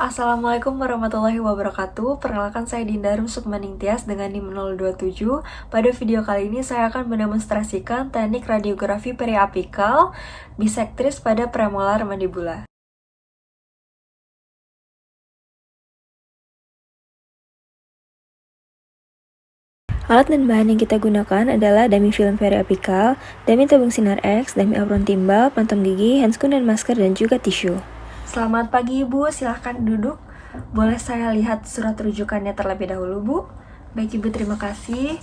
Assalamualaikum warahmatullahi wabarakatuh. Perkenalkan saya Dinda Rum Sukmaningtyas dengan NIM 027. Pada video kali ini saya akan mendemonstrasikan teknik radiografi periapikal bisektris pada premolar mandibula. Alat dan bahan yang kita gunakan adalah dummy film periapikal, dummy tabung sinar X, dummy apron timbal, pantong gigi, handscoon dan masker, dan juga tisu. Selamat pagi Ibu, silahkan duduk. Boleh saya lihat surat rujukannya terlebih dahulu, Bu? Baik Ibu, terima kasih.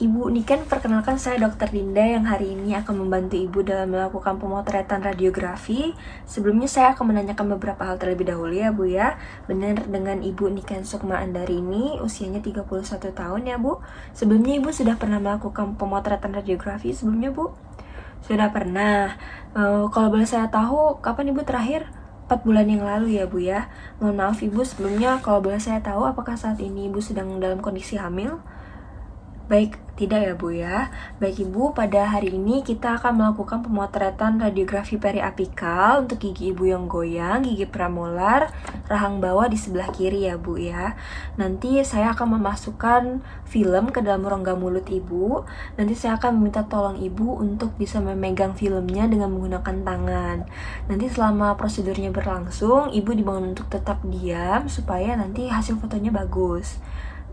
Ibu Niken, perkenalkan saya Dr. Dinda yang hari ini akan membantu Ibu dalam melakukan pemotretan radiografi. Sebelumnya saya akan menanyakan beberapa hal terlebih dahulu ya Bu ya. Benar dengan Ibu Niken Sukma Andarini, usianya 31 tahun ya Bu. Sebelumnya Ibu sudah pernah melakukan pemotretan radiografi sebelumnya Bu? Sudah pernah. Kalau boleh saya tahu, kapan Ibu terakhir? 4 bulan yang lalu ya Bu ya. Mohon maaf Ibu, sebelumnya kalau boleh saya tahu apakah saat ini Ibu sedang dalam kondisi hamil? Baik, tidak ya Bu ya. Baik Ibu, pada hari ini kita akan melakukan pemotretan radiografi periapikal untuk gigi Ibu yang goyang, gigi premolar, rahang bawah di sebelah kiri ya Bu ya. Nanti saya akan memasukkan film ke dalam rongga mulut Ibu. Nanti saya akan meminta tolong Ibu untuk bisa memegang filmnya dengan menggunakan tangan. Nanti selama prosedurnya berlangsung, Ibu dibangun untuk tetap diam supaya nanti hasil fotonya bagus.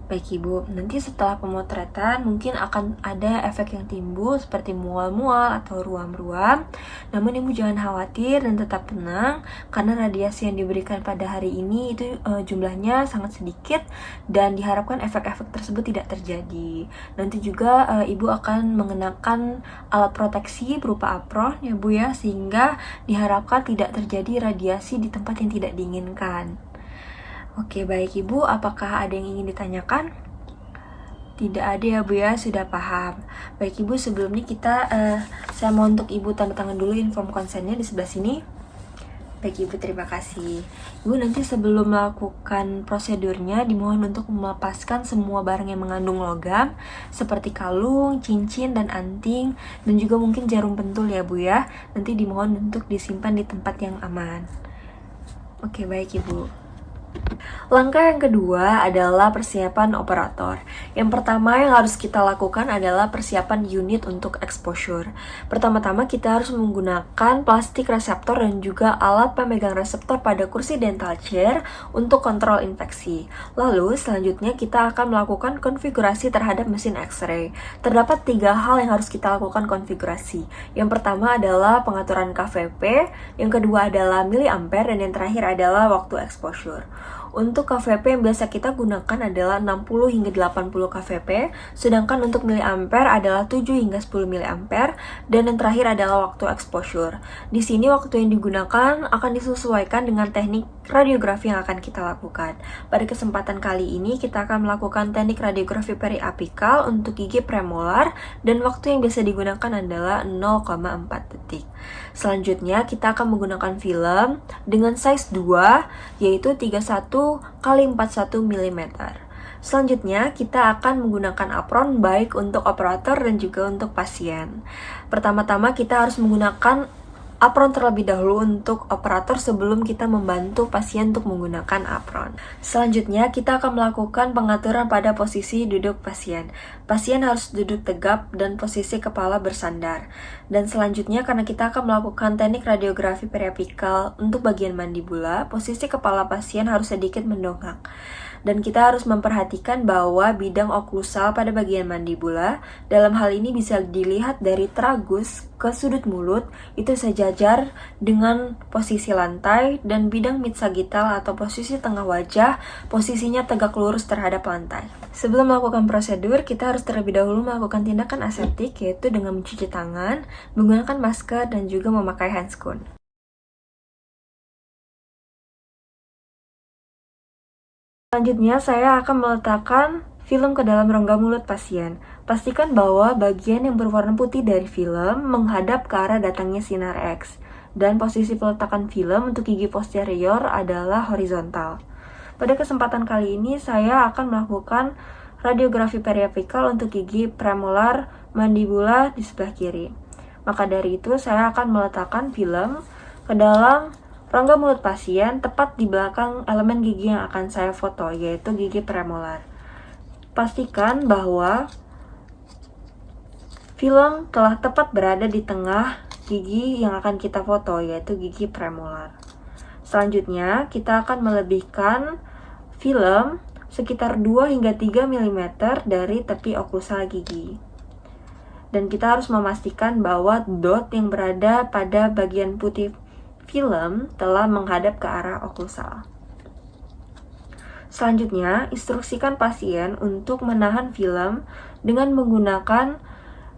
Baik Ibu, nanti setelah pemotretan mungkin akan ada efek yang timbul seperti mual-mual atau ruam-ruam. Namun Ibu jangan khawatir dan tetap tenang karena radiasi yang diberikan pada hari ini itu jumlahnya sangat sedikit dan diharapkan efek-efek tersebut tidak terjadi. Nanti juga Ibu akan mengenakan alat proteksi berupa apron ya Bu ya, sehingga diharapkan tidak terjadi radiasi di tempat yang tidak diinginkan. Oke, baik Ibu, apakah ada yang ingin ditanyakan? Tidak ada ya Bu ya, sudah paham. Baik Ibu, sebelumnya saya mau untuk Ibu tanda tangan dulu inform konsennya di sebelah sini. Baik Ibu, terima kasih. Ibu nanti sebelum melakukan prosedurnya dimohon untuk melepaskan semua barang yang mengandung logam seperti kalung, cincin, dan anting, dan juga mungkin jarum pentul ya Bu ya. Nanti dimohon untuk disimpan di tempat yang aman. Oke, baik Ibu. Langkah yang kedua adalah persiapan operator. Yang pertama yang harus kita lakukan adalah persiapan unit untuk exposure. Pertama-tama kita harus menggunakan plastik reseptor dan juga alat pemegang reseptor pada kursi dental chair untuk kontrol infeksi. Lalu selanjutnya kita akan melakukan konfigurasi terhadap mesin X-ray. Terdapat 3 hal yang harus kita lakukan konfigurasi. Yang pertama adalah pengaturan KVP, yang kedua adalah miliampere, dan yang terakhir adalah waktu exposure. Untuk KVP yang biasa kita gunakan adalah 60 hingga 80 KVP, sedangkan untuk miliampere adalah 7 hingga 10 miliampere, dan yang terakhir adalah waktu exposure. Di sini waktu yang digunakan akan disesuaikan dengan teknik radiografi yang akan kita lakukan. Pada kesempatan kali ini kita akan melakukan teknik radiografi periapikal untuk gigi premolar, dan waktu yang biasa digunakan adalah 0,4 detik. Selanjutnya kita akan menggunakan film dengan size 2, yaitu 31 x 41 mm. Selanjutnya kita akan menggunakan apron baik untuk operator dan juga untuk pasien. Pertama-tama kita harus menggunakan apron terlebih dahulu untuk operator sebelum kita membantu pasien untuk menggunakan apron. Selanjutnya kita akan melakukan pengaturan pada posisi duduk pasien. Pasien harus duduk tegap dan posisi kepala bersandar. Dan selanjutnya karena kita akan melakukan teknik radiografi periapikal untuk bagian mandibula, posisi kepala pasien harus sedikit mendongak. Dan kita harus memperhatikan bahwa bidang oklusal pada bagian mandibula, dalam hal ini bisa dilihat dari tragus ke sudut mulut, itu sejajar dengan posisi lantai, dan bidang mid-sagittal atau posisi tengah wajah, posisinya tegak lurus terhadap lantai. Sebelum melakukan prosedur, kita harus terlebih dahulu melakukan tindakan aseptik, yaitu dengan mencuci tangan, menggunakan masker, dan juga memakai handscoon. Selanjutnya, saya akan meletakkan film ke dalam rongga mulut pasien. Pastikan bahwa bagian yang berwarna putih dari film menghadap ke arah datangnya sinar X. Dan posisi peletakan film untuk gigi posterior adalah horizontal. Pada kesempatan kali ini, saya akan melakukan radiografi periapikal untuk gigi premolar mandibula di sebelah kiri. Maka dari itu, saya akan meletakkan film ke dalam rongga mulut pasien tepat di belakang elemen gigi yang akan saya foto, yaitu gigi premolar. Pastikan bahwa film telah tepat berada di tengah gigi yang akan kita foto, yaitu gigi premolar. Selanjutnya, kita akan melebihkan film sekitar 2 hingga 3 mm dari tepi oklusal gigi. Dan kita harus memastikan bahwa dot yang berada pada bagian putih film telah menghadap ke arah oklusal. Selanjutnya, instruksikan pasien untuk menahan film dengan menggunakan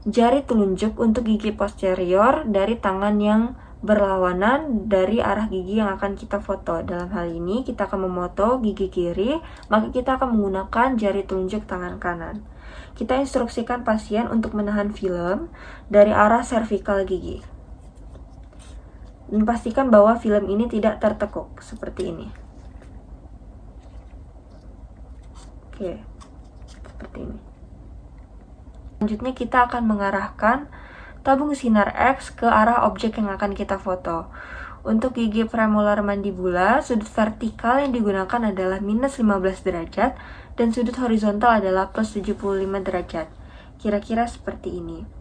jari telunjuk untuk gigi posterior dari tangan yang berlawanan dari arah gigi yang akan kita foto. Dalam hal ini, kita akan memoto gigi kiri, maka kita akan menggunakan jari telunjuk tangan kanan. Kita instruksikan pasien untuk menahan film dari arah servikal gigi. Dan pastikan bahwa film ini tidak tertekuk, seperti ini. Oke, seperti ini. Selanjutnya kita akan mengarahkan tabung sinar X ke arah objek yang akan kita foto. Untuk gigi premolar mandibula, sudut vertikal yang digunakan adalah minus 15 derajat dan sudut horizontal adalah plus 75 derajat. Kira-kira seperti ini.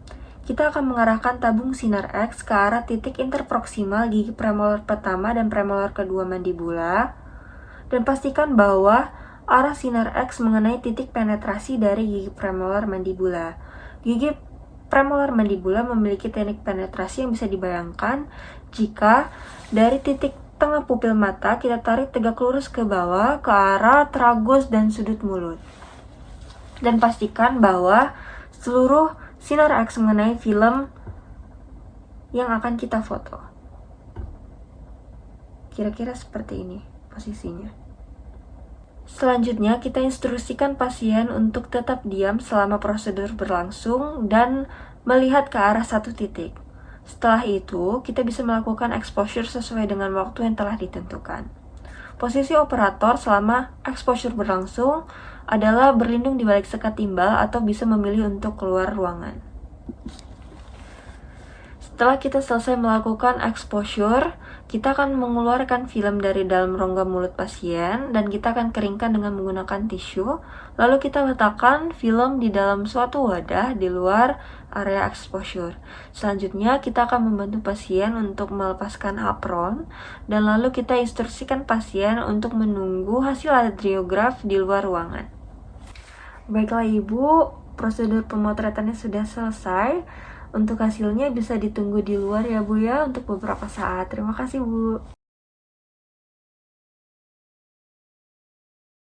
Kita akan mengarahkan tabung sinar X ke arah titik interproksimal gigi premolar pertama dan premolar kedua mandibula. Dan pastikan bahwa arah sinar X mengenai titik penetrasi dari gigi premolar mandibula. Gigi premolar mandibula memiliki teknik penetrasi yang bisa dibayangkan jika dari titik tengah pupil mata kita tarik tegak lurus ke bawah ke arah tragus dan sudut mulut. Dan pastikan bahwa seluruh sinar X mengenai film yang akan kita foto. Kira-kira seperti ini posisinya. Selanjutnya, kita instruksikan pasien untuk tetap diam selama prosedur berlangsung dan melihat ke arah satu titik. Setelah itu, kita bisa melakukan exposure sesuai dengan waktu yang telah ditentukan. Posisi operator selama exposure berlangsung adalah berlindung di balik sekat timbal atau bisa memilih untuk keluar ruangan. Setelah kita selesai melakukan exposure, kita akan mengeluarkan film dari dalam rongga mulut pasien dan kita akan keringkan dengan menggunakan tisu. Lalu kita letakkan film di dalam suatu wadah di luar area exposure. Selanjutnya kita akan membantu pasien untuk melepaskan apron dan lalu kita instruksikan pasien untuk menunggu hasil radiograf di luar ruangan. Baiklah Ibu, prosedur pemotretannya sudah selesai. Untuk hasilnya bisa ditunggu di luar ya Bu ya untuk beberapa saat. Terima kasih Bu.